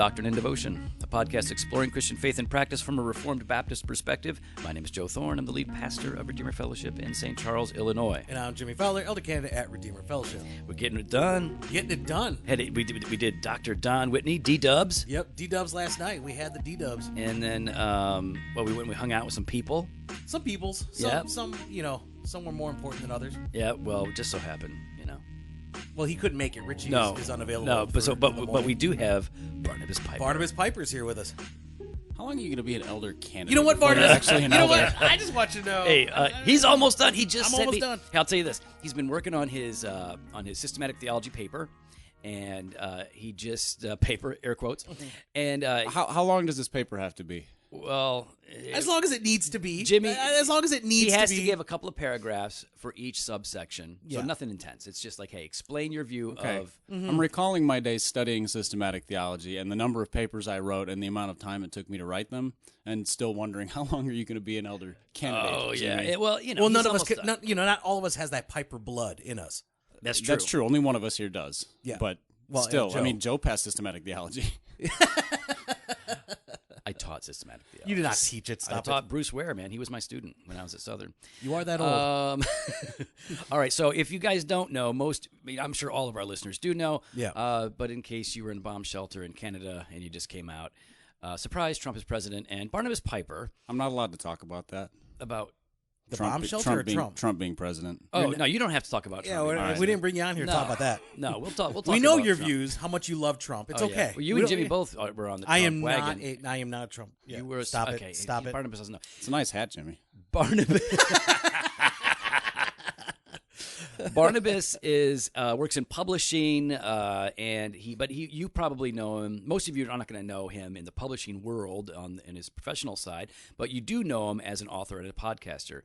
Doctrine and Devotion, a podcast exploring Christian faith and practice from a Reformed Baptist perspective. My name is Joe Thorne. I'm the lead pastor of Redeemer Fellowship in St. Charles, Illinois. And I'm Jimmy Fowler, elder candidate at Redeemer Fellowship. We're getting it done. Getting it done. We did Dr. Don Whitney, D-Dubs. Yep, D-Dubs last night. We had the D-Dubs. And then, we went and we hung out with some people. Some peoples. Some were more important than others. Yeah, well, just so happened, Well, he couldn't make it. Richie is unavailable. No, but we do have Barnabas Piper. Barnabas Piper's here with us. How long are you going to be an elder candidate? You know what, Barnabas? Actually, an elder. What? I just want you to know. Hey, he's almost done. He just I'm almost done. Hey, I'll tell you this. He's been working on his systematic theology paper, and he just paper air quotes. And How long does this paper have to be? well, As long as it needs to be. Jimmy, As long as it needs to be. he has to give a couple of paragraphs for each subsection, so Yeah. nothing intense. It's just like, hey, explain your view of. I'm recalling my days studying systematic theology and the number of papers I wrote and the amount of time it took me to write them, and still wondering how long are you going to be an elder candidate? Oh Jimmy? yeah, Well, he's none of us almost could. done. Not all of us has that Piper blood in us. That's true. That's true. Only one of us here does. Yeah. But Well, still, Joe. I mean, Joe passed systematic theology. I taught systematic theology. You did not teach it. I Stop taught Bruce Ware, man. He was my student when I was at Southern. You are that old. All right, so if you guys don't know, I'm sure all of our listeners do know. Yeah. But in case you were in a bomb shelter in Canada and you just came out, surprise, Trump is president, and Barnabas Piper I'm not allowed to talk about that. about. The bomb shelter or Trump? Trump being president. Oh no, you don't have to talk about Yeah, Trump. we didn't bring you on here to talk about that. No, we'll talk. We'll talk. We know about your Trump. views, how much you love Trump. It's Oh, okay. yeah. Well, you We and don't- Jimmy both were on the Trump I am wagon. not. I am not a Trump. Yeah. You were Stop okay. it. Stop it. Barnabas doesn't know. It's a nice hat, Jimmy. Barnabas is works in publishing, and you probably know him. Most of you are not going to know him in the publishing world in his professional side, but you do know him as an author and a podcaster.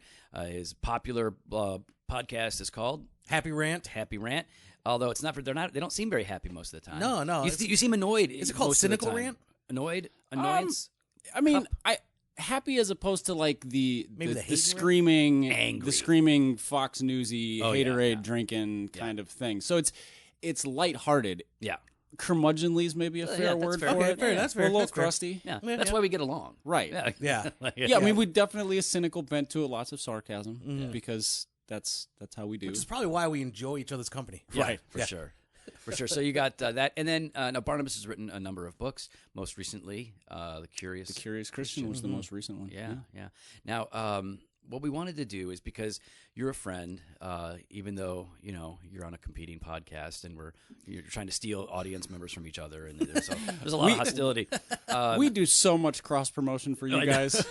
His popular podcast is called Happy Rant. Happy Rant. Although it's not, they don't seem very happy most of the time. No. You seem annoyed. Is it called most of the Cynical time. Rant? Annoyed, annoyance. I mean, happy as opposed to like the hate screaming, Angry. the screaming Fox Newsy Oh, yeah, haterade yeah. drinking kind of thing. So it's lighthearted. Yeah. Curmudgeonly is maybe a fair that's word fair. for Okay, it. fair, that's We're fair, a little that's fair. crusty. Yeah, Yeah, that's yeah. why we get along. Right. Yeah. Yeah, I mean, we definitely a cynical bent to it, lots of sarcasm because that's how we do. Which is probably why we enjoy each other's company. Yeah, for sure. For sure. So you got that. And then now Barnabas has written a number of books, most recently, The Curious. The Curious Christian was the most recent one. Yeah. Now, what we wanted to do is, because you're a friend, even though, you're on a competing podcast and you're trying to steal audience members from each other, and there's a lot of hostility. We do so much cross promotion for you guys.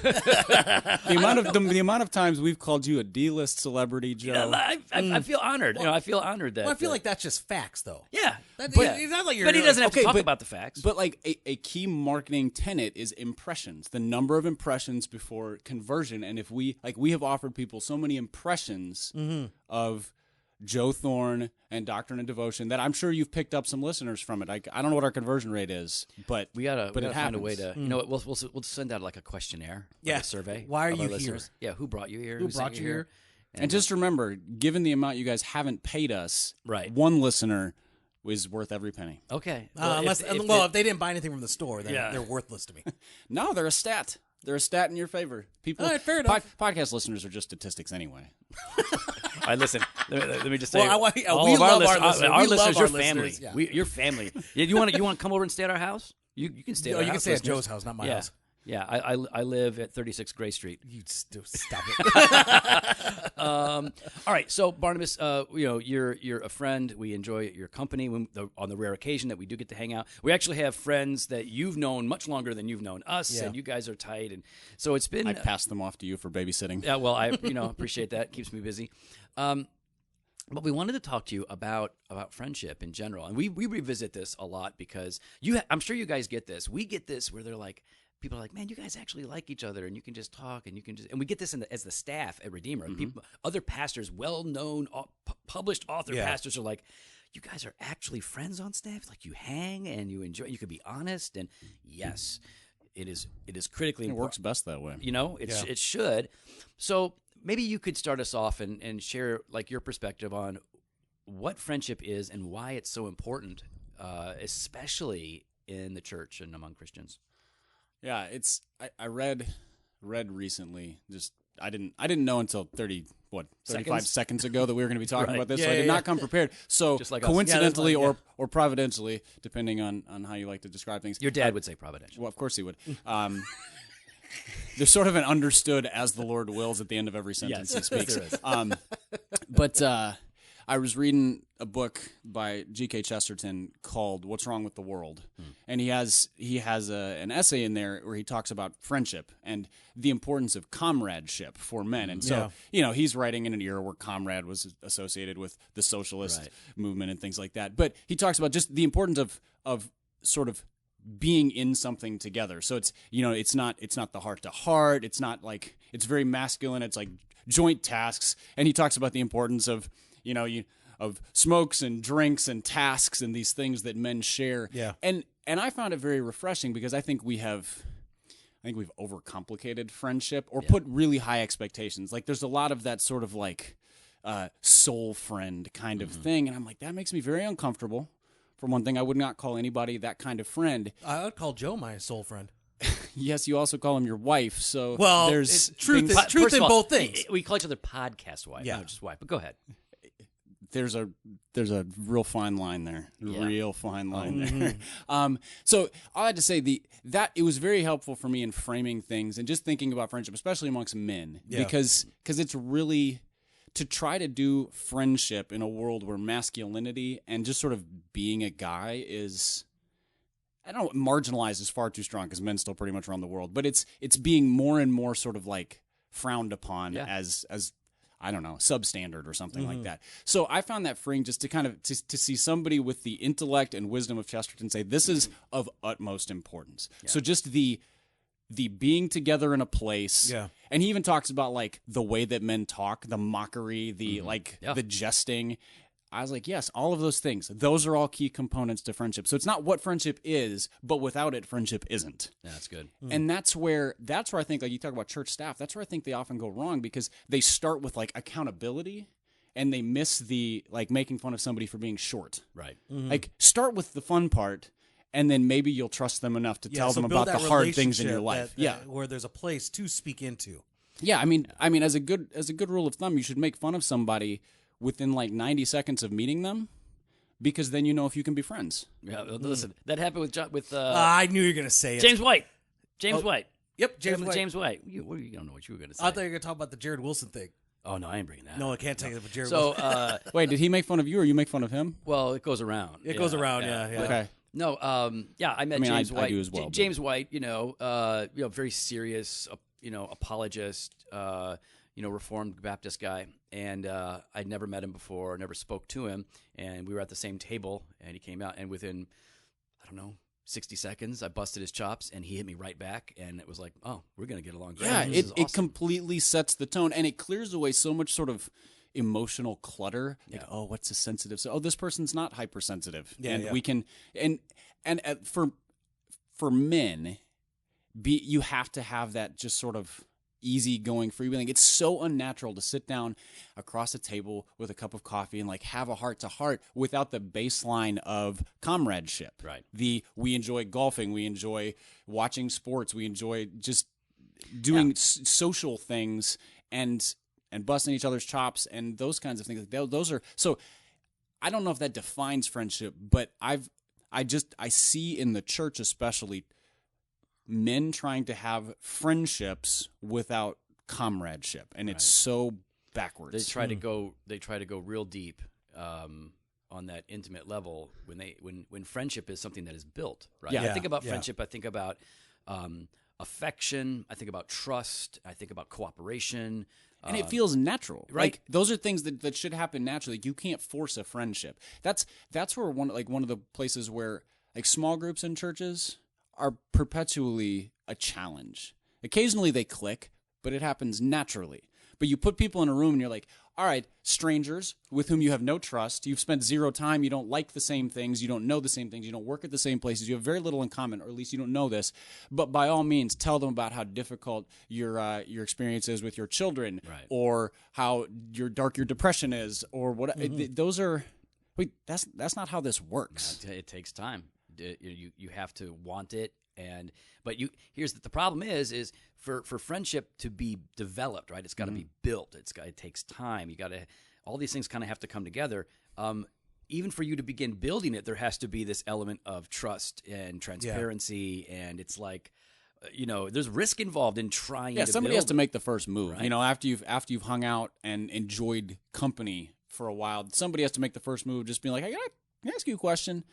the amount of times we've called you a D-list celebrity, Joe. I feel honored. I feel honored that. Well, I feel like that's just facts, though. Yeah. It's not like you're. But he doesn't have to Okay, talk but- about the facts. But like a key marketing tenet is impressions, the number of impressions before conversion. And if we have offered people so many impressions of Joe Thorne and Doctrine and Devotion that I'm sure you've picked up some listeners from it. I don't know what our conversion rate is, but we gotta it find a way happens. to. You know what? We'll send out like a questionnaire, like Yeah. a survey. Why are of our you here? listeners. Yeah, who brought you here? Who sent brought you here? And just remember, given the amount you guys haven't paid us, Right. one listener is worth every penny. Okay. If they didn't buy anything from the store, then Yeah. they're worthless to me. No, they're a stat. They're a stat in your favor. People, All right, fair enough. Podcast listeners are just statistics anyway. All right, listen. Let me just say, Well, we all love of our listeners, listeners. our We love listeners, our your family. listeners, yeah. Your family. Yeah, you want to come over and stay at our house? You can stay. At our You can house, stay at listeners. Joe's house, not my Yeah. house. Yeah, I live at 36 Gray Street. You stop it. All right, so Barnabas, you're a friend. We enjoy your company on the rare occasion that we do get to hang out. We actually have friends that you've known much longer than you've known us, Yeah. and you guys are tight. And so it's been. I passed them off to you for babysitting. Yeah, well, I appreciate that. Keeps me busy. But we wanted to talk to you about friendship in general, and we revisit this a lot because I'm sure you guys get this. We get this where they're like, people are like, man, you guys actually like each other, and you can just talk, and and we get this as the staff at Redeemer. People, other pastors, well-known, published author pastors are like, you guys are actually friends on staff. Like you hang and you enjoy. You can be honest, and yes, it is critically It important. works best that way. It should. So maybe you could start us off and share like your perspective on what friendship is and why it's so important, especially in the church and among Christians? Yeah, I read recently. Just I didn't know until 35 seconds ago that we were going to be talking Right. about this. Yeah, so I did yeah. not come prepared. So Just like us. coincidentally Yeah, that's or providentially, depending on how you like to describe things. Your dad would say providential. Well, of course he would. There's sort of an understood as the Lord wills at the end of every sentence he speaks. There is. But I was reading a book by G.K. Chesterton called "What's Wrong with the World," and he has an essay in there where he talks about friendship and the importance of comradeship for men. And so, he's writing in an era where comrade was associated with the socialist movement and things like that. But he talks about just the importance of sort of being in something together. So it's it's not the heart to heart. It's not like it's very masculine. It's like joint tasks. And he talks about the importance of of smokes and drinks and tasks and these things that men share. Yeah. And I found it very refreshing because I think we've overcomplicated friendship or put really high expectations. Like there's a lot of that sort of like soul friend kind of thing. And I'm like, that makes me very uncomfortable. For one thing, I would not call anybody that kind of friend. I would call Joe my soul friend. Yes, you also call him your wife. So Well, there's truth things- truth First in of all, both things. We call each other podcast wife, Yeah. not just wife. But go ahead. there's a real fine line there. Yeah. Real fine line there. So I had to say that it was very helpful for me in framing things and just thinking about friendship, especially amongst men, because it's really to try to do friendship in a world where masculinity and just sort of being a guy is, I don't know, marginalized is far too strong because men still pretty much run the world, but it's being more and more sort of like frowned upon as I don't know, substandard or something like that. So I found that freeing just to kind of to see somebody with the intellect and wisdom of Chesterton say this is of utmost importance. So just the being together in a place. Yeah. And he even talks about like the way that men talk, the mockery, the the jesting. I was like, yes, all of those things. Those are all key components to friendship. So it's not what friendship is, but without it, friendship isn't. Yeah, that's good. And that's where I think, like you talk about church staff, that's where I think they often go wrong because they start with like accountability and they miss the like making fun of somebody for being short. Right. Like start with the fun part and then maybe you'll trust them enough to tell so them build about the that hard things in your relationship life. where there's a place to speak into. Yeah, I mean as a good rule of thumb, you should make fun of somebody within like 90 seconds of meeting them because then you know if you can be friends. Yeah. Listen, that happened with I knew you were going to say it. James White. James White. Yep, James White. James White. You don't know what you were going to say. I thought you were going to talk about the Jared Wilson thing. Oh no, I ain't bringing that. No, I can't tell you about Jared So, Wilson. Wait, did he make fun of you or you make fun of him? well, it goes around. It goes around, yeah. Okay. No, I met I mean, James I White. do as well, but- James White, very serious, apologist, Reformed Baptist guy, and I'd never met him before, never spoke to him, and we were at the same table, and he came out, and within, 60 seconds, I busted his chops, and he hit me right back, and it was like, oh, we're gonna get along great. Yeah, This is it awesome. completely sets the tone, and it clears away so much sort of emotional clutter. Like, oh, what's a sensitive? So, this person's not hypersensitive. Yeah, and yeah. we can for men, you have to have that just sort of easygoing freewheeling. It's so unnatural to sit down across a table with a cup of coffee and like have a heart to heart without the baseline of comradeship. Right. We enjoy golfing, we enjoy watching sports, we enjoy just doing social things and busting each other's chops and those kinds of things. Those are so. I don't know if that defines friendship, but I see in the church especially men trying to have friendships without comradeship, and it's so backwards. They try to go real deep on that intimate level when friendship is something that is built. Right. Yeah. I think about Yeah. friendship. I think about affection. I think about trust. I think about cooperation. And it feels natural, right. Like those are things that should happen naturally. You can't force a friendship. That's where one of the places where like small groups in churches are perpetually a challenge. Occasionally they click, but it happens naturally. But you put people in a room and you're like, all right, strangers with whom you have no trust, you've spent zero time, you don't like the same things, you don't know the same things, you don't work at the same places, you have very little in common, or at least you don't know this. But by all means, tell them about how difficult your experience is with your children, Right. or how dark your depression is, or what. Those are. Wait, that's not how this works. It takes time. You have to want it. But here's the problem is for friendship to be developed, right? It's got to be built. It takes time. All these things kind of have to come together. Even for you to begin building it, there has to be this element of trust and transparency, and it's like, there's risk involved in trying. Yeah, to somebody build, has to make the first move. Right? After you've hung out and enjoyed company for a while, somebody has to make the first move. Just being like, "Hey, can I ask you a question?"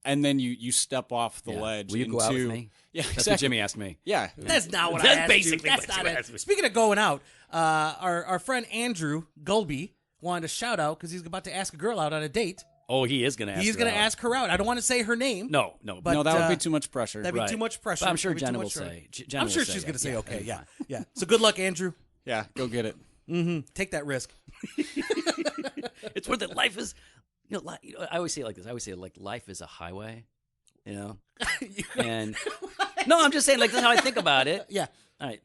And then you step off the ledge. Will you go out with me? Yeah, That's exactly. what Jimmy asked me. Yeah, That's not what I That's asked basically you. That's what not you it. asked me. Speaking of going out, our friend Andrew Gulby wanted to shout out because he's about to ask a girl out on a date. Oh, he is going to ask. He's going to ask her out. I don't want to say her name. No, But, no, that would be too much pressure. That'd be too much pressure. But I'm sure That'd be too Jenna will much say. I'm sure she's going to say okay. that'd be Yeah, fine. yeah. So good luck, Andrew. Yeah, go get it. Take that risk. It's worth it. Life is, I always say it like this. I always say like life is a highway, And no, I'm just saying like that's how I think about it. Yeah. All right.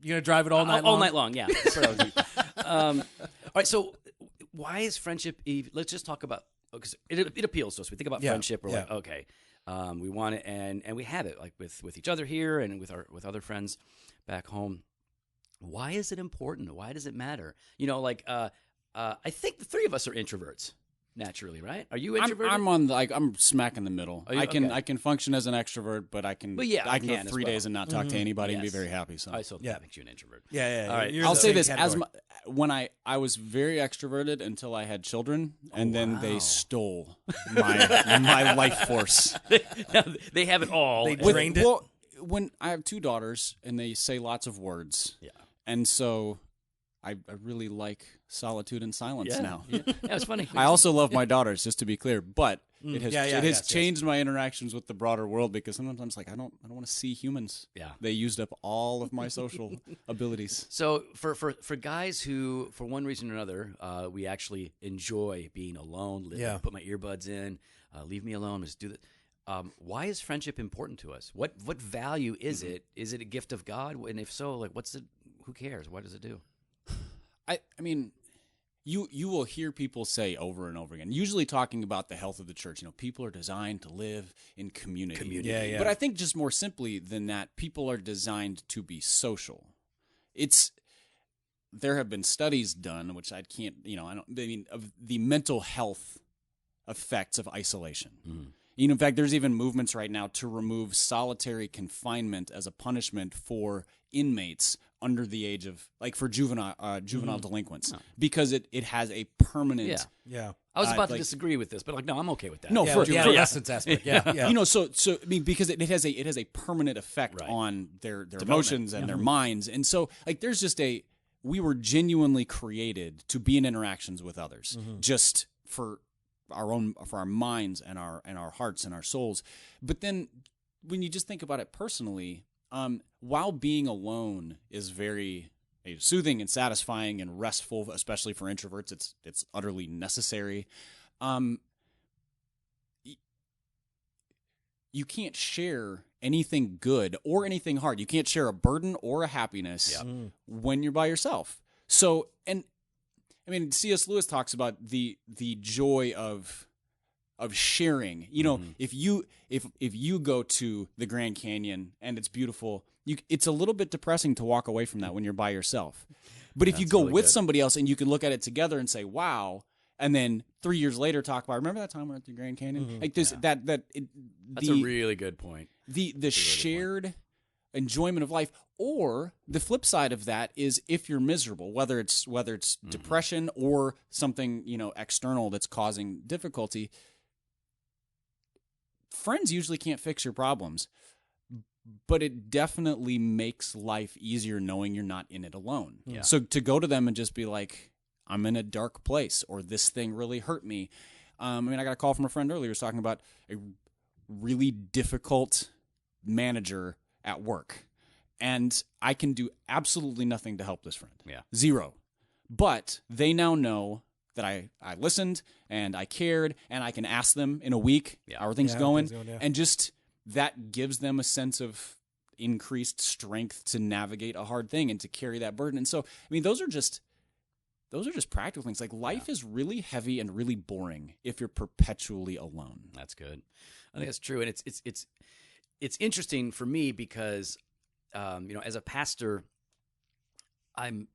You're gonna drive it all night long. All night long. Yeah. That's what I was all right. So why is friendship? Let's just talk about because it appeals to us. We think about friendship. We're like, okay, we want it, and we have it like with each other here and with other friends back home. Why is it important? Why does it matter? I think the three of us are introverts naturally, right? Are you introverted? I'm smack in the middle. You, I can function as an extrovert, but I can I can go 3 days and not talk to anybody and be very happy. So I still think you're an introvert. Yeah. All right. I'll say this when I was very extroverted until I had children, and then they stole my life force. They have it all. They drained it. Well, when I have 2 daughters and they say lots of words, and so I really like solitude and silence now. Yeah, it's funny. I also love my daughters, just to be clear, but it has changed my interactions with the broader world because sometimes I'm just like I don't want to see humans. Yeah, they used up all of my social abilities. So for guys who, for one reason or another, we actually enjoy being alone. Put my earbuds in, leave me alone. Just do that. Why is friendship important to us? What value is it? Is it a gift of God? And if so, like who cares? What does it do? I mean, you will hear people say over and over again, usually talking about the health of the church. People are designed to live in community. Yeah. But I think just more simply than that, people are designed to be social. There have been studies done, which of the mental health effects of isolation. Mm. In fact, there's even movements right now to remove solitary confinement as a punishment for inmates under the age of, like, for juvenile delinquents, because it has a permanent. Yeah. I was about to disagree with this, but no, I'm okay with that. No, for adolescence aspect. Yeah. So because it has a permanent effect on their emotions and their minds, and so there's just we were genuinely created to be in interactions with others, just for our minds and our hearts and our souls. But then when you just think about it personally, while being alone is very soothing and satisfying and restful, especially for introverts, it's utterly necessary. You can't share anything good or anything hard. You can't share a burden or a happiness when you're by yourself. So, and I mean, C.S. Lewis talks about the joy of sharing. If you go to the Grand Canyon and it's beautiful, it's a little bit depressing to walk away from that when you're by yourself. But if you go with somebody else and you can look at it together and say, "Wow," and then 3 years later talk about, "Remember that time we were at the Grand Canyon?" That's a really good point. The shared enjoyment of life. Or the flip side of that is if you're miserable, whether it's depression or something external that's causing difficulty, friends usually can't fix your problems, but it definitely makes life easier knowing you're not in it alone. Yeah. So to go to them and just be like, "I'm in a dark place," or "This thing really hurt me." I got a call from a friend earlier who was talking about a really difficult manager at work. And I can do absolutely nothing to help this friend. Yeah. Zero. But they now know that I listened and I cared, and I can ask them in a week, "How are things going?" And just that gives them a sense of increased strength to navigate a hard thing and to carry that burden. And so, those are those are just practical things. Like life is really heavy and really boring if you're perpetually alone. That's good. I think that's true, and it's interesting for me because as a pastor, I'm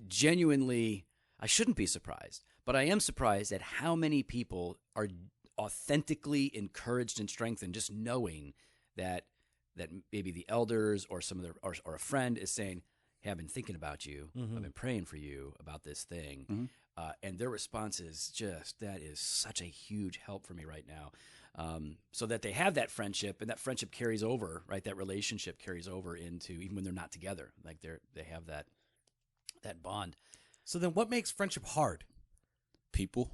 genuinely, I shouldn't be surprised, but I am surprised at how many people are authentically encouraged and strengthened just knowing that maybe the elders or some of their or a friend is saying, "Hey, I've been thinking about you. I've been praying for you about this thing," and their response is just, "That is such a huge help for me right now." So that they have that friendship, and that friendship carries over, right? That relationship carries over into even when they're not together, like they have that bond. So then, what makes friendship hard? People.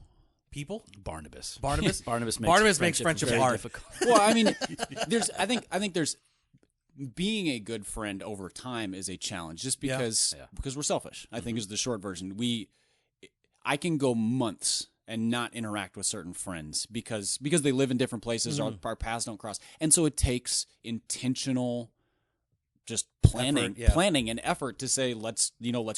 Barnabas Barnabas makes friendship very hard. difficult. Well, I mean, I think there's being a good friend over time is a challenge, just because we're selfish. I think is the short version. I can go months and not interact with certain friends because they live in different places, or our paths don't cross, and so it takes intentional, just planning and effort to say, let's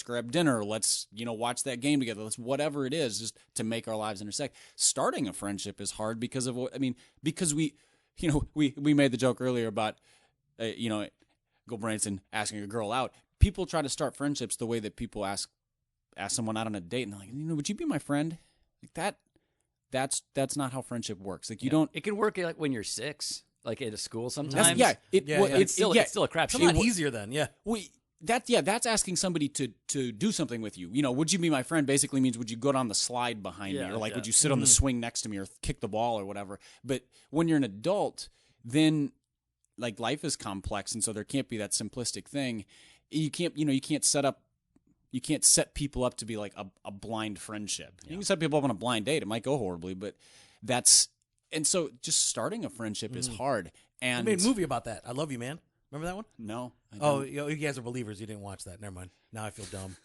grab dinner, let's watch that game together, let's whatever it is, just to make our lives intersect. Starting a friendship is hard because we made the joke earlier about Go Branson asking a girl out. People try to start friendships the way that people ask someone out on a date, and they're like, would you be my friend? Like that's not how friendship works. Like you don't. It can work like when you're 6, like at a school sometimes. It's still a crapshoot. It's a lot easier then. Yeah. That's asking somebody to do something with you. Would you be my friend basically means would you go down the slide behind me, or would you sit on the swing next to me, or kick the ball or whatever. But when you're an adult, then like life is complex, and so there can't be that simplistic thing. You can't set people up to be like a blind friendship. You can set people up on a blind date. It might go horribly, but and so just starting a friendship is hard. And I made a movie about that. I Love You, Man. Remember that one? No. You guys are believers. You didn't watch that. Never mind. Now I feel dumb.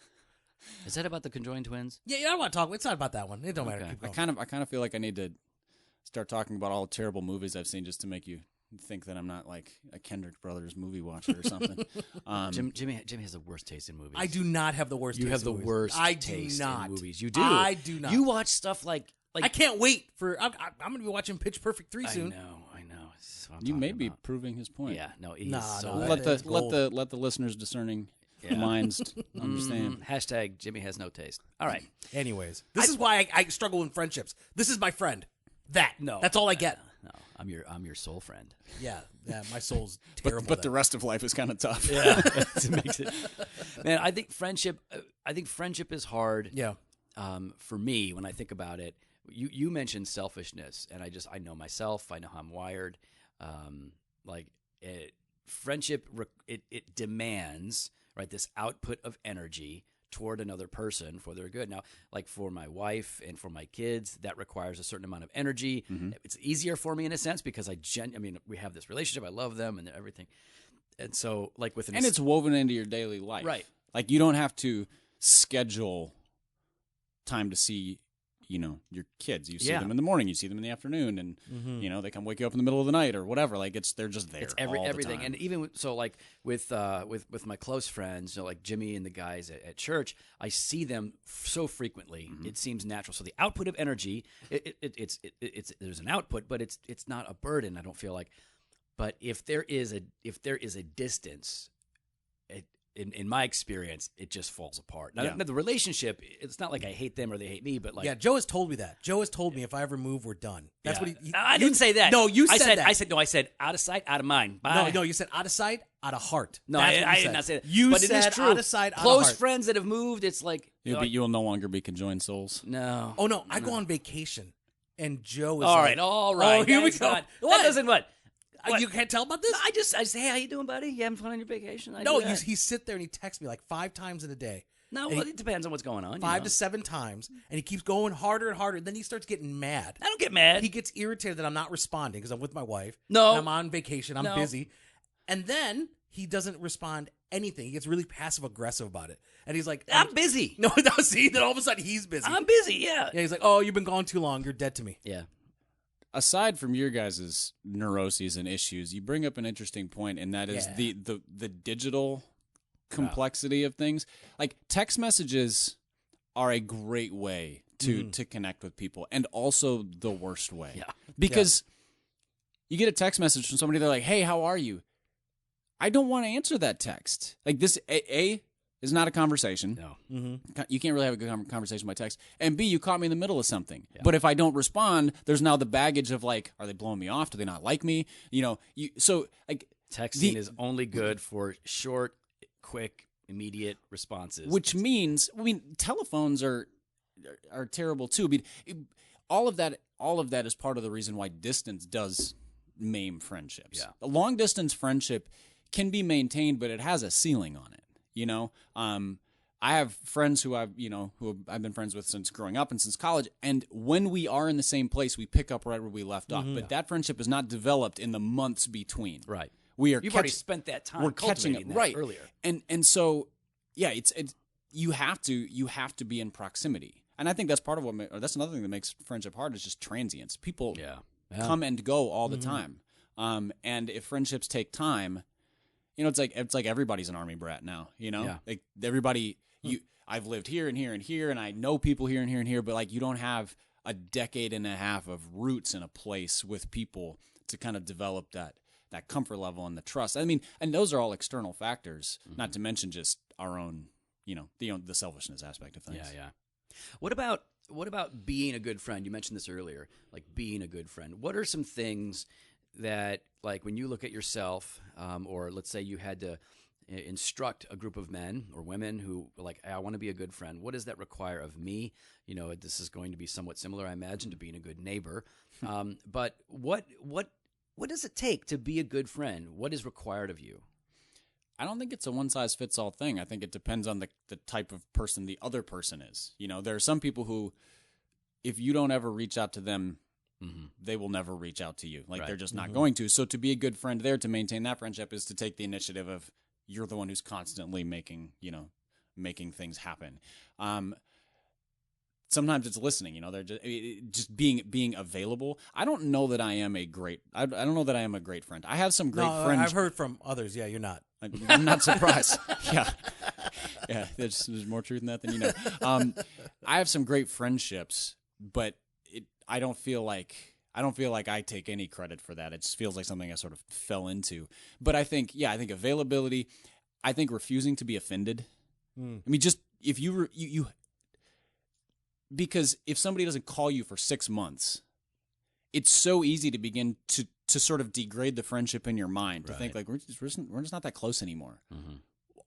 Is that about the conjoined twins? Yeah, I don't want to talk. It's not about that one. It don't matter. Keep going. I kind of feel like I need to start talking about all the terrible movies I've seen just to make you think that I'm not like a Kendrick Brothers movie watcher or something. Jimmy has the worst taste in movies. I do not have the worst taste You have the in movies. worst I taste do not. in movies. You do. I do not. You watch stuff like I can't wait for. I'm going to be watching Pitch Perfect 3 soon. I know. This is what I'm You may talking be about. proving his point. Yeah, no, Let the listeners' discerning minds understand. Hashtag Jimmy has no taste. All right. Anyways, this is why I struggle in friendships. This is my friend. That's all I get. No, I'm your soul friend. Yeah, my soul's terrible. But the rest of life is kind of tough. Yeah, it makes it. Man, I think friendship is hard. Yeah. For me, when I think about it, you mentioned selfishness, and I know myself. I know how I'm wired. Friendship it demands this output of energy toward another person for their good. Now, like for my wife and for my kids, that requires a certain amount of energy. It's easier for me in a sense because we have this relationship. I love them and everything. And so and it's woven into your daily life. Right. Like you don't have to schedule time to see, your kids. You see them in the morning, you see them in the afternoon, and they come wake you up in the middle of the night or whatever. Like they're just there. It's all everything. the time. And even with my close friends, like Jimmy and the guys at church, I see them so frequently. It seems natural. So the output of energy, it's there's an output, but it's not a burden. I don't feel like. But if there is a distance, in my experience, it just falls apart. Now, the relationship, it's not like I hate them or they hate me, but Joe has told me that. Joe has told me if I ever move, we're done. That's what I didn't say that. No, you said that. I said out of sight, out of mind. Bye. No, you said out of sight, out of heart. No, I did not say that. You but said it is true. out of sight, out of Close heart. friends that have moved, it's like You'll no longer be conjoined souls. No. Oh no, I go on vacation, and Joe is all like, right. Oh, here we go. That doesn't what? You can't tell about this? I say, hey, how you doing, buddy? You having fun on your vacation? He sit there and he texts me like 5 times in a day. No, it depends on what's going on. 5 to 7 times, and he keeps going harder and harder. Then he starts getting mad. I don't get mad. He gets irritated that I'm not responding because I'm with my wife. No. And I'm on vacation. I'm busy. And then he doesn't respond anything. He gets really passive aggressive about it. And he's like, I'm busy. No, see, then all of a sudden he's busy. I'm busy, yeah. Yeah, he's like, oh, you've been gone too long. You're dead to me. Yeah. Aside from your guys' neuroses and issues, you bring up an interesting point, and that is the digital complexity of things. Like text messages are a great way to connect with people, and also the worst way. Yeah. Because you get a text message from somebody, they're like, "Hey, how are you?" I don't want to answer that text. Like this, A is not a conversation. No. You can't really have a good conversation by text. And B, you caught me in the middle of something. Yeah. But if I don't respond, there's now the baggage of like, are they blowing me off? Do they not like me? So like texting is only good for short, quick, immediate responses. Which means, telephones are terrible too. All of that is part of the reason why distance does maim friendships. Yeah. A long distance friendship can be maintained, but it has a ceiling on it. I have friends who I've been friends with since growing up and since college, and when we are in the same place, we pick up right where we left off. But that friendship is not developed in the months between. Right. You've already spent that time. We're catching it right earlier, and so it's you have to be in proximity, and I think that's part of that's another thing that makes friendship hard is just transience. People come and go all the time, and if friendships take time. It's like everybody's an army brat now, like everybody, I've lived here and here and here, and I know people here and here and here, but like you don't have a decade and a half of roots in a place with people to kind of develop that comfort level and the trust. I mean, and those are all external factors, not to mention just our own, the selfishness aspect of things. Yeah. What about being a good friend? You mentioned this earlier, like being a good friend. What are some things that, like, when you look at yourself, or let's say you had to instruct a group of men or women who are like, I want to be a good friend. What does that require of me? This is going to be somewhat similar, I imagine, to being a good neighbor. But what does it take to be a good friend? What is required of you? I don't think it's a one-size-fits-all thing. I think it depends on the type of person the other person is. There are some people who, if you don't ever reach out to them, they will never reach out to you. Like, they're just not going to. So to be a good friend there, to maintain that friendship, is to take the initiative of you're the one who's constantly making things happen. Sometimes it's listening. They're just being available. I don't know that I am a great. I don't know that I am a great friend. I have some great friends. I've heard from others. Yeah, you're not. I'm not surprised. Yeah. There's more truth in that than you know. I have some great friendships, but I don't feel like I take any credit for that. It just feels like something I sort of fell into. But I think availability. I think refusing to be offended. I mean, just if you because if somebody doesn't call you for 6 months, it's so easy to begin to sort of degrade the friendship in your mind, to think like we're just not that close anymore.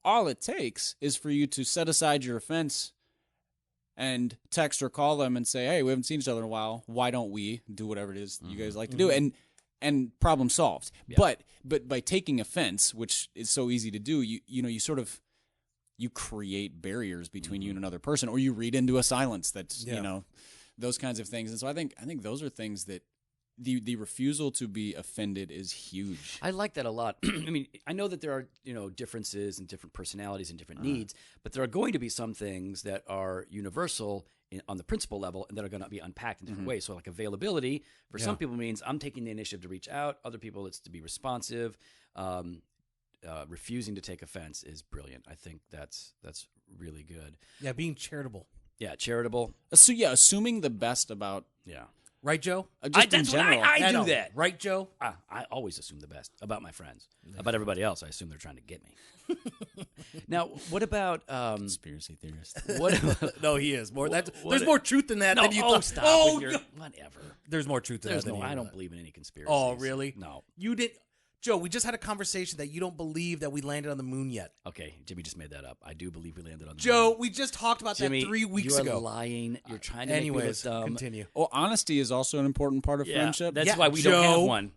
All it takes is for you to set aside your offense and text or call them and say, hey, we haven't seen each other in a while. Why don't we do whatever it is you guys like to do? And problem solved. Yeah. But by taking offense, which is so easy to do, you sort of you create barriers between you and another person, or you read into a silence that's those kinds of things. And so I think those are things that the refusal to be offended is huge. I like that a lot. I mean, I know that there are, differences and different personalities and different needs, but there are going to be some things that are universal on the principle level and that are going to be unpacked in different ways. So like availability for some people means I'm taking the initiative to reach out. Other people, it's to be responsive. Refusing to take offense is brilliant. I think that's really good. Yeah, being charitable. Yeah, charitable. So assuming the best about Right, Joe? That's in general. I do that. Right, Joe? I always assume the best about my friends. About everybody else, I assume they're trying to get me. Now, what about conspiracy theorist? No, he is more. There's more truth in that than you thought. Stop. Whatever. There's more truth in that. I don't believe in any conspiracies. Oh, really? No. You did. Joe, we just had a conversation that you don't believe that we landed on the moon yet. Okay, Jimmy just made that up. I do believe we landed on the moon. Joe, we just talked about Jimmy, that 3 weeks ago. You're lying. You're trying to make me look dumb. Continue. Well, honesty is also an important part of friendship. That's why we don't have one.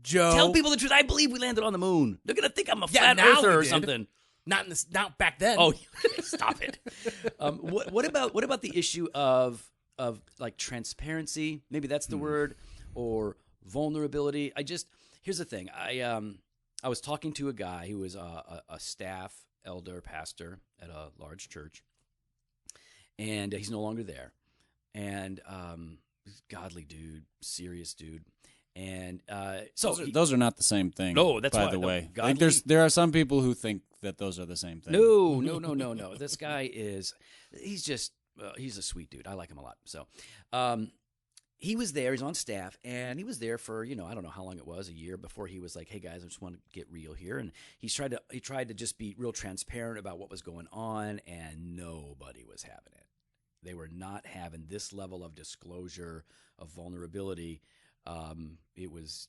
Joe, tell people the truth. I believe we landed on the moon. They're gonna think I'm a flat earther or something. Not back then. Oh, stop it. What about the issue of like transparency? Maybe that's the word, or vulnerability. Here's the thing. I was talking to a guy who was a staff elder pastor at a large church, and he's no longer there. And godly dude, serious dude. And so those are not the same thing. No, that's by the way. There are some people who think that those are the same thing. No. This guy he's just he's a sweet dude. I like him a lot. So, he was there. He's on staff, and he was there for, I don't know how long it was, a year, before he was like, "Hey guys, I just want to get real here." And he tried to just be real transparent about what was going on, and nobody was having it. They were not having this level of disclosure, of vulnerability. It was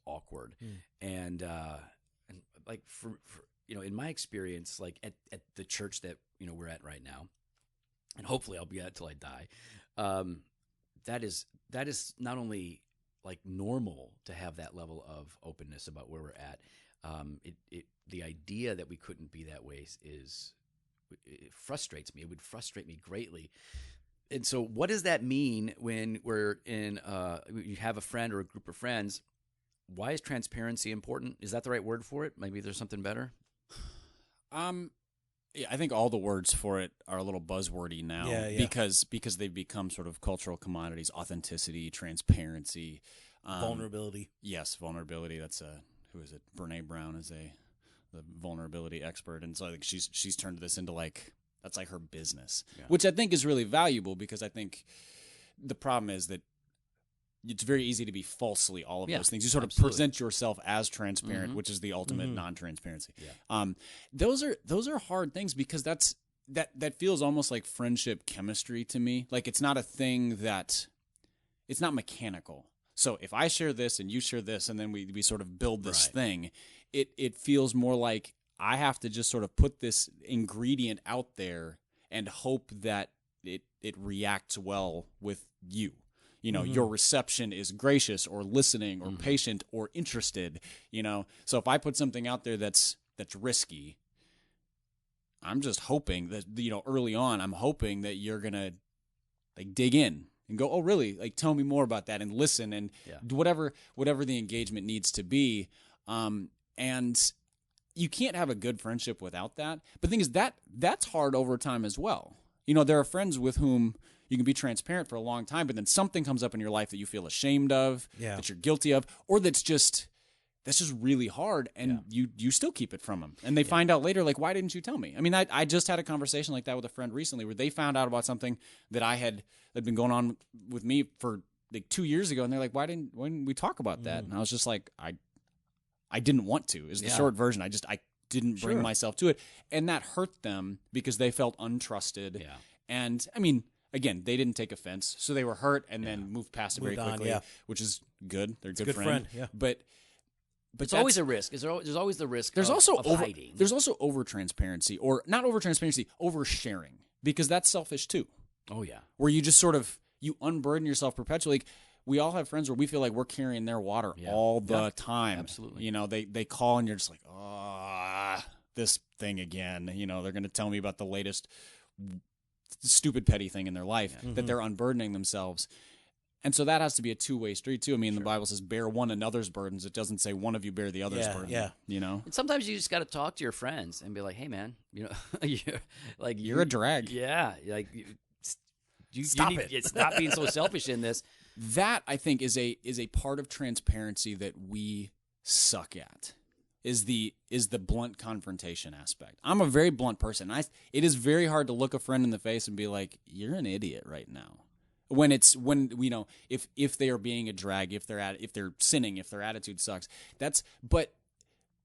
awkward, and like for in my experience, like at the church that we're at right now, and hopefully I'll be at it till I die. That is not only like normal to have that level of openness about where we're at. The idea that we couldn't be that way it frustrates me. It would frustrate me greatly. And so, what does that mean when we're you have a friend or a group of friends? Why is transparency important? Is that the right word for it? Maybe there's something better. Yeah, I think all the words for it are a little buzzwordy now because they've become sort of cultural commodities: authenticity, transparency, vulnerability. Yes, vulnerability. That's who is it? Brene Brown is the vulnerability expert, and so I think she's turned this into that's like her business, which I think is really valuable, because I think the problem is that it's very easy to be falsely all of those things. You sort of present yourself as transparent, which is the ultimate non-transparency. Yeah. Those are hard things, because that feels almost like friendship chemistry to me. Like, it's not a thing it's not mechanical. So if I share this and you share this, and then we sort of build this thing, it feels more like I have to just sort of put this ingredient out there and hope that it reacts well with you. Your reception is gracious or listening or patient or interested, So if I put something out there that's risky, I'm just hoping that, early on, I'm hoping that you're going to dig in and go, "Oh, really? Tell me more about that," and listen, and do whatever the engagement needs to be. And you can't have a good friendship without that. But the thing is, that's hard over time as well. There are friends with whom you can be transparent for a long time, but then something comes up in your life that you feel ashamed of, that you're guilty of, or that's just really hard, and you still keep it from them. And they find out later, "Why didn't you tell me?" I mean, I just had a conversation like that with a friend recently, where they found out about something that had been going on with me for 2 years ago, and they're like, "Why didn't we talk about that?" And I was just like, I didn't want to, is the short version. I didn't bring myself to it. And that hurt them, because they felt untrusted. Yeah. And I mean, again, they didn't take offense, so they were hurt and then moved past it very quickly, which is good. They're a good friend. Yeah. But it's always a risk. There's always the risk. There's also of hiding. There's also over transparency, or not over transparency, over sharing, because that's selfish too. Oh yeah. Where you just sort of you unburden yourself perpetually. We all have friends where we feel like we're carrying their water all the time. Absolutely. They call, and you're just like, "Oh, this thing again." They're going to tell me about the latest stupid petty thing in their life that they're unburdening themselves. And so that has to be a two-way street too. I mean, the Bible says, "Bear one another's burdens." It doesn't say one of you bear the other's burden. Yeah. And sometimes you just got to talk to your friends and be like, "Hey, man, you're a drag." Yeah. Stop it. Stop being so selfish in this. That, I think, is a part of transparency that we suck at. Is the blunt confrontation aspect. I'm a very blunt person. It is very hard to look a friend in the face and be like, "You're an idiot right now." If they are being a drag, if they're sinning, if their attitude sucks, but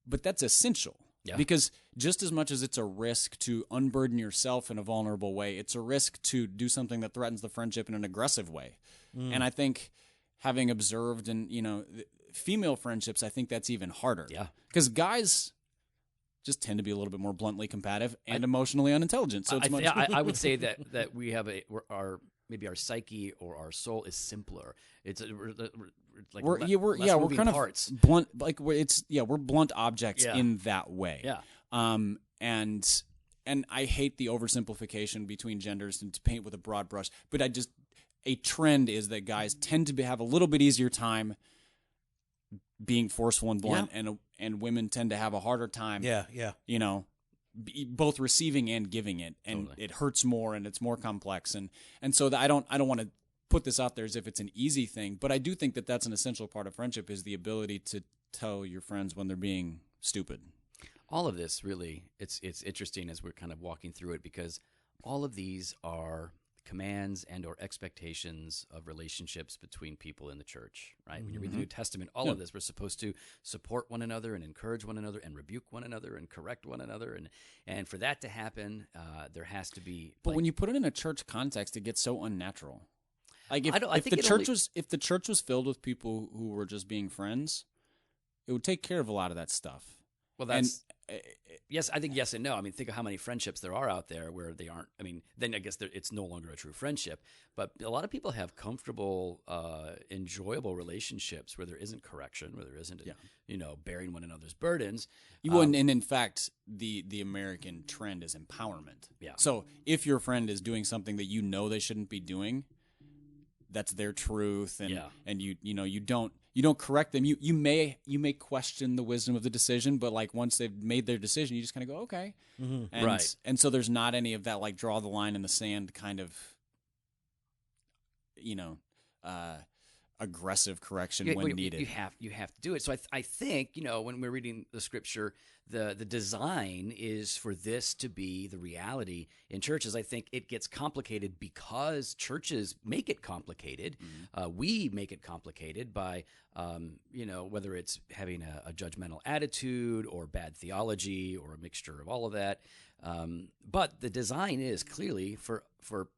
that's essential. Yeah. Because just as much as it's a risk to unburden yourself in a vulnerable way, it's a risk to do something that threatens the friendship in an aggressive way. And I think, having observed female friendships, I think that's even harder. Yeah. Because guys just tend to be a little bit more bluntly combative and emotionally unintelligent. So I would say that we have our psyche or our soul is simpler. It's we're kind parts. Of blunt, we're blunt objects in that way. Yeah. And I hate the oversimplification between genders and to paint with a broad brush, but a trend is that guys tend to have a little bit easier time being forceful and blunt, and women tend to have a harder time. Both receiving and giving it, and it hurts more, and it's more complex, and so I don't want to put this out there as if it's an easy thing, but I do think that that's an essential part of friendship, is the ability to tell your friends when they're being stupid. All of this, really, it's interesting as we're kind of walking through it, because all of these are commands and or expectations of relationships between people in the church, right? When you read the New Testament, all of this, we're supposed to support one another and encourage one another and rebuke one another and correct one another. And for that to happen, there has to be. But when you put it in a church context, it gets so unnatural. Like if the church was filled with people who were just being friends, it would take care of a lot of that stuff. Well, that's yes. I think yes and no. I mean, think of how many friendships there are out there where they aren't. I mean, then I guess it's no longer a true friendship. But a lot of people have comfortable, enjoyable relationships where there isn't correction, where there isn't, bearing one another's burdens. And in fact, the American trend is empowerment. Yeah. So if your friend is doing something that you know they shouldn't be doing, that's their truth, and you don't correct them. You may question the wisdom of the decision, but like once they've made their decision, you just kind of go okay, right. And so there's not any of that like draw the line in the sand kind of aggressive correction when needed. You have to do it. So I think when we're reading the scripture, the design is for this to be the reality in churches. I think it gets complicated because churches make it complicated. We make it complicated by whether it's having a judgmental attitude or bad theology or a mixture of all of that. But the design is clearly for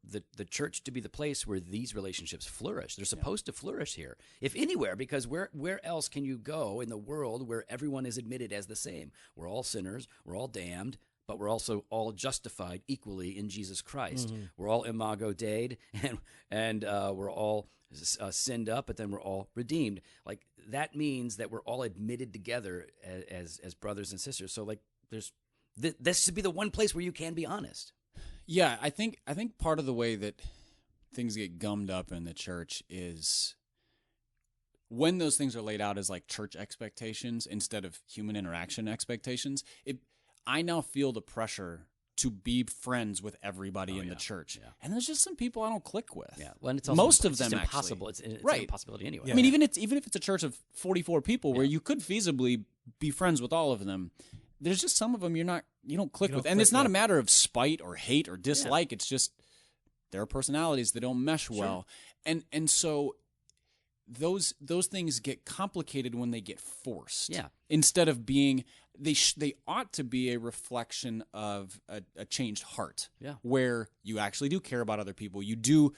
the church to be the place where these relationships flourish. They're supposed to flourish here, if anywhere, because where else can you go in the world where everyone is admitted as the same? We're all sinners, we're all damned, but we're also all justified equally in Jesus Christ. We're all imago Dei, and we're all sinned up, but then we're all redeemed. Like that means that we're all admitted together as brothers and sisters. So like this should be the one place where you can be honest. Yeah, I think part of the way that things get gummed up in the church is when those things are laid out as like church expectations instead of human interaction expectations. I now feel the pressure to be friends with everybody in the church, and there's just some people I don't click with. Yeah, well, and it's also most of them impossible. Actually. It's right. an impossibility anyway. Yeah. I mean, even if it's a church of 44 people where you could feasibly be friends with all of them, there's just some of them you don't click with, and it's not a matter of spite or hate or dislike. It's just there are personalities that don't mesh well, and so those things get complicated when they get forced. Yeah, instead of being they ought to be a reflection of a changed heart. Yeah, where you actually do care about other people. You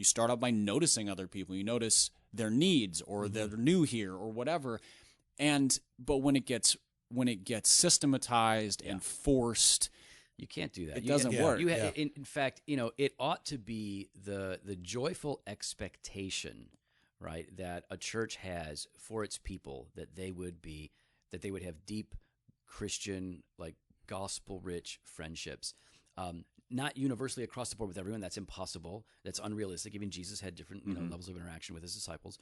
start out by noticing other people. You notice their needs or they're new here or whatever, but when it gets systematized and forced, you can't do that. It doesn't work. In fact, it ought to be the joyful expectation, right, that a church has for its people that they would have deep Christian, like gospel-rich friendships. Not universally across the board with everyone. That's impossible. That's unrealistic. Even Jesus had different levels of interaction with his disciples.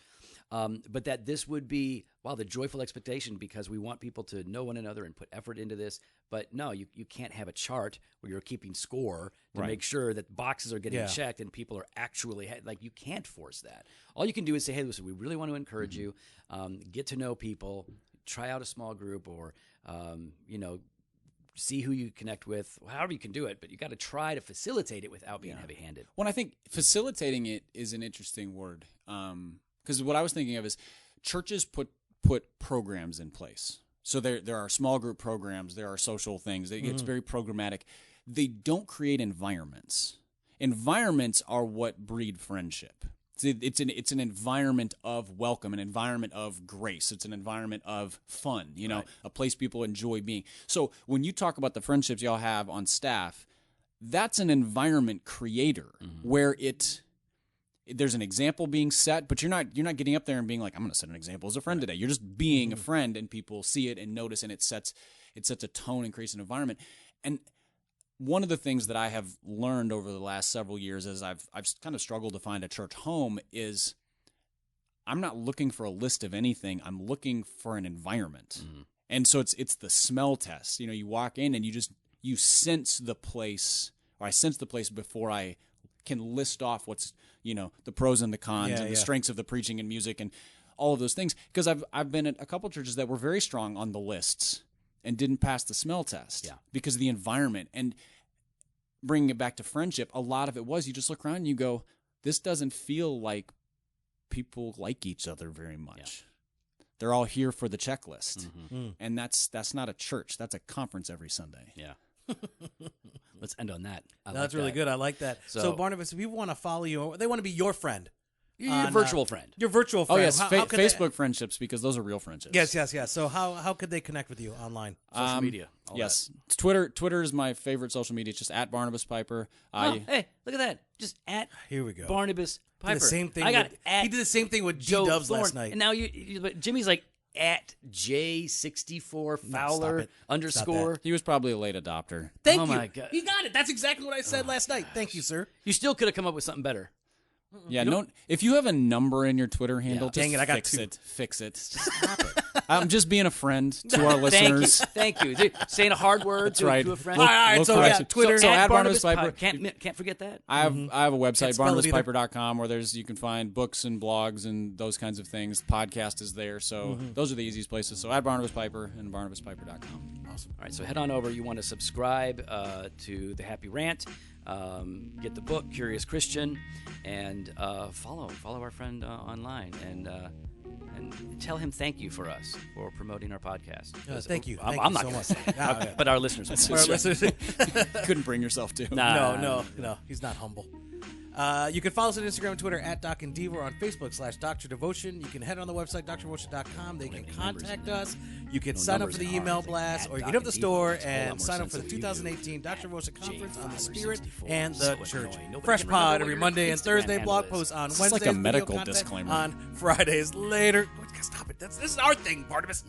But that this would be, the joyful expectation, because we want people to know one another and put effort into this. But no, you can't have a chart where you're keeping score to make sure that boxes are getting checked and people are actually, you can't force that. All you can do is say, hey, listen, we really want to encourage you. Get to know people. Try out a small group or, see who you connect with, however you can do it, but you got to try to facilitate it without being heavy-handed. Well, I think facilitating it is an interesting word, because what I was thinking of is churches put programs in place. So there are small group programs, there are social things. It's very programmatic. They don't create environments. Environments are what breed friendship. It's an environment of welcome, an environment of grace. It's an environment of fun, a place people enjoy being. So when you talk about the friendships y'all have on staff, that's an environment creator where there's an example being set, but you're not getting up there and being like, I'm going to set an example as a friend today. You're just being a friend, and people see it and notice, and it sets a tone and creates an environment. And one of the things that I have learned over the last several years as I've kind of struggled to find a church home is I'm not looking for a list of anything. I'm looking for an environment. And so it's the smell test. You walk in and you sense the place, or I sense the place before I can list off what's, the pros and the cons and the strengths of the preaching and music and all of those things. Because I've been at a couple churches that were very strong on the lists and didn't pass the smell test because of the environment. And bringing it back to friendship, a lot of it was you just look around and you go, this doesn't feel like people like each other very much. They're all here for the checklist. And that's not a church. That's a conference every Sunday. Yeah. Let's end on that. That's really good. I like that. So Barnabas, if people want to follow you, they want to be your friend. Your virtual friend. Your virtual friend. Oh, yes. How could Facebook friendships, because those are real friendships. Yes. So how could they connect with you online? Social media. Yes. Twitter is my favorite social media. It's just at Barnabas Piper. Hey, look at that. Just at Here we go. Barnabas Piper. Did the same thing I got he did the same thing with Joe G-Dubs Thorne. last night. And now but Jimmy's like at J64 Fowler _ He was probably a late adopter. Thank Oh, you. my God. He got it. That's exactly what I said last night. Thank you, sir. You still could have come up with something better. Yeah, if you have a number in your Twitter handle, Dang just it, I got fix two. it. Fix it. Stop it. I'm just being a friend to our listeners. Thank you. Dude, saying a hard word That's right. to a friend. All right, so correction. Twitter. So at at Barnabas Piper. Can't forget that. I have a website, Can't spell it either. barnabaspiper.com, where you can find books and blogs and those kinds of things. Podcast is there, so those are the easiest places. So at Barnabas Piper and barnabaspiper.com. Awesome. All right, so head on over. You want to subscribe to the Happy Rant, get the book Curious Christian, and follow our friend online, and tell him thank you for us for promoting our podcast. Thank you. I'm Thank not you so going much. to say it, but our listeners. For our listeners. Couldn't bring yourself to. Nah. No. He's not humble. You can follow us on Instagram and Twitter at Doc and Diva, or on Facebook /Dr. Devotion. You can head on the website, drdevotion.com. They can contact us. You can sign up for the email blast, or you can hit up the store and sign up for the 2018 Dr. Devotion Conference on the Spirit and the Church. Fresh pod every Monday and Thursday. Blog posts on Wednesdays. like a video medical content disclaimer. On Fridays. Later. Stop it. This is our thing, Barnabas.